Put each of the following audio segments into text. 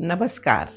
Namaskar.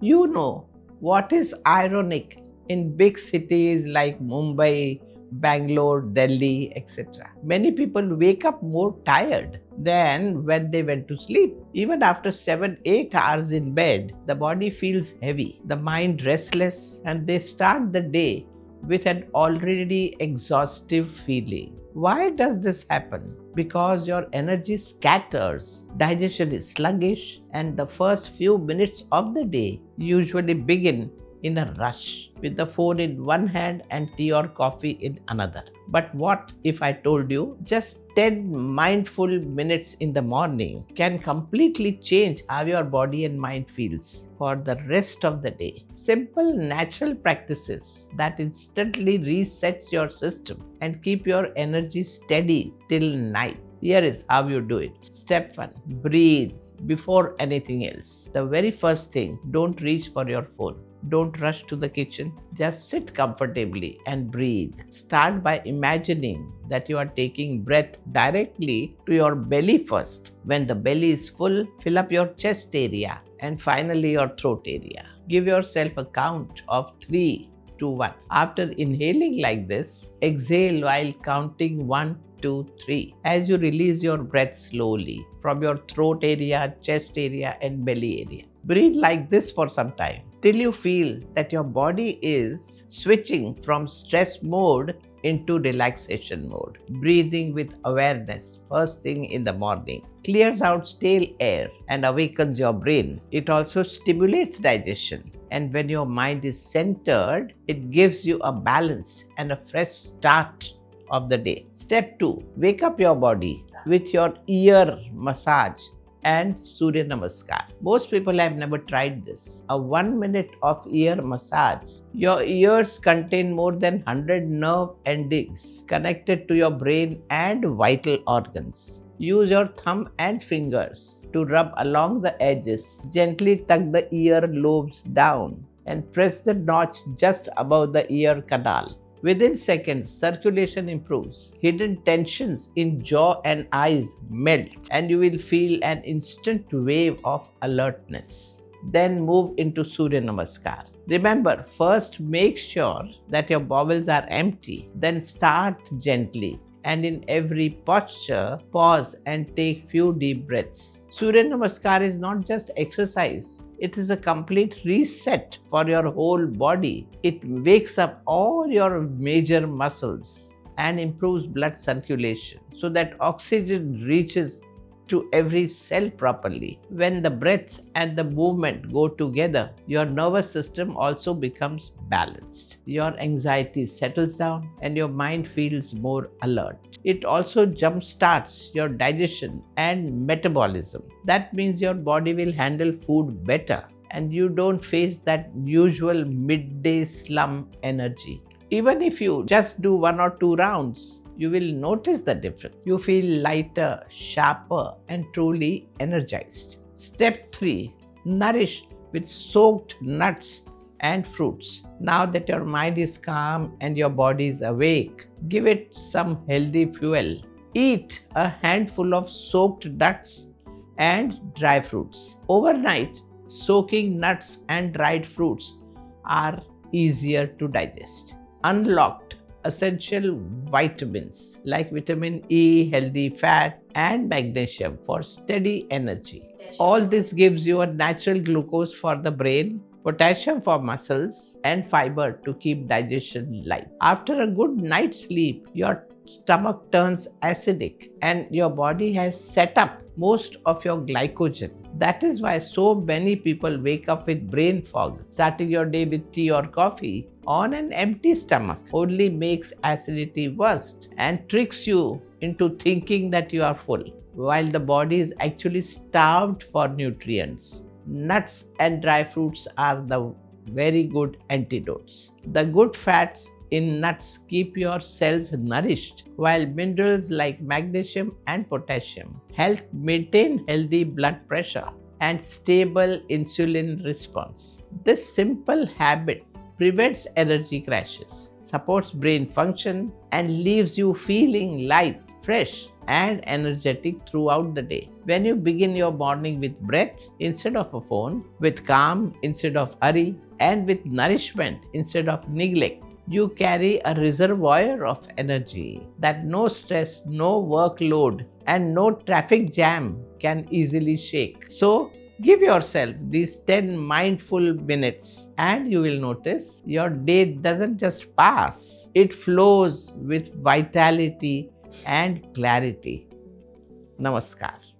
You know what is ironic in big cities like Mumbai, Bangalore, Delhi, etc. Many people wake up more tired than when they went to sleep. Even after 7 8 hours in bed, the body feels heavy, the mind restless, and they start the day with an already exhaustive feeling. Why does this happen? Because your energy scatters, digestion is sluggish, and the first few minutes of the day usually begin in a rush with the phone in one hand and tea or coffee in another. But what if I told you just 10 mindful minutes in the morning can completely change how your body and mind feels for the rest of the day? Simple natural practices that instantly resets your system and keep your energy steady till night. Here is how you do it. Step 1. Breathe before anything else. The very first thing, don't reach for your phone. Don't rush to the kitchen. Just sit comfortably and breathe. Start by imagining that you are taking breath directly to your belly first. When the belly is full, fill up your chest area and finally your throat area. Give yourself a count of 3, 2, 1. After inhaling like this, exhale while counting 1, 2, 3 as you release your breath slowly from your throat area, chest area, and belly area. Breathe like this for some time till you feel that your body is switching from stress mode into relaxation mode. Breathing with awareness first thing in the morning clears out stale air and awakens your brain. It also stimulates digestion. And when your mind is centered, it gives you a balanced and a fresh start of the day. Step 2. Wake up your body with your ear massage and Surya Namaskar. Most people have never tried this. A 1 minute of ear massage. Your ears contain more than 100 nerve endings connected to your brain and vital organs. Use your thumb and fingers to rub along the edges. Gently tuck the ear lobes down and press the notch just above the ear canal. Within seconds, circulation improves. Hidden tensions in jaw and eyes melt, and you will feel an instant wave of alertness. Then move into Surya Namaskar. Remember, first make sure that your bowels are empty. Then start gently. And in every posture, pause and take few deep breaths. Surya Namaskar is not just exercise. It is a complete reset for your whole body. It wakes up all your major muscles and improves blood circulation so that oxygen reaches to every cell properly. When the breath and the movement go together, your nervous system also becomes balanced. Your anxiety settles down and your mind feels more alert. It also jumpstarts your digestion and metabolism. That means your body will handle food better and you don't face that usual midday slump energy. Even if you just do 1 or 2 rounds, you will notice the difference. You feel lighter, sharper, and truly energized. Step 3. Nourish with soaked nuts and fruits. Now that your mind is calm and your body is awake, give it some healthy fuel. Eat a handful of soaked nuts and dry fruits. Overnight, soaking nuts and dried fruits are easier to digest. Unlocked essential vitamins like vitamin E, healthy fat, and magnesium for steady energy. All this gives you a natural glucose for the brain, potassium for muscles, and fiber to keep digestion light. After a good night's sleep, your stomach turns acidic and your body has set up most of your glycogen. That is why so many people wake up with brain fog. Starting your day with tea or coffee on an empty stomach only makes acidity worse and tricks you into thinking that you are full, while the body is actually starved for nutrients. Nuts and dry fruits are the very good antidotes. The good fats in nuts keep your cells nourished, while minerals like magnesium and potassium help maintain healthy blood pressure and stable insulin response. This simple habit prevents energy crashes, supports brain function, and leaves you feeling light, fresh, and energetic throughout the day. When you begin your morning with breath instead of a phone, with calm instead of hurry, and with nourishment instead of neglect, you carry a reservoir of energy that no stress, no workload, and no traffic jam can easily shake. So, give yourself these 10 mindful minutes and you will notice your day doesn't just pass, it flows with vitality and clarity. Namaskar.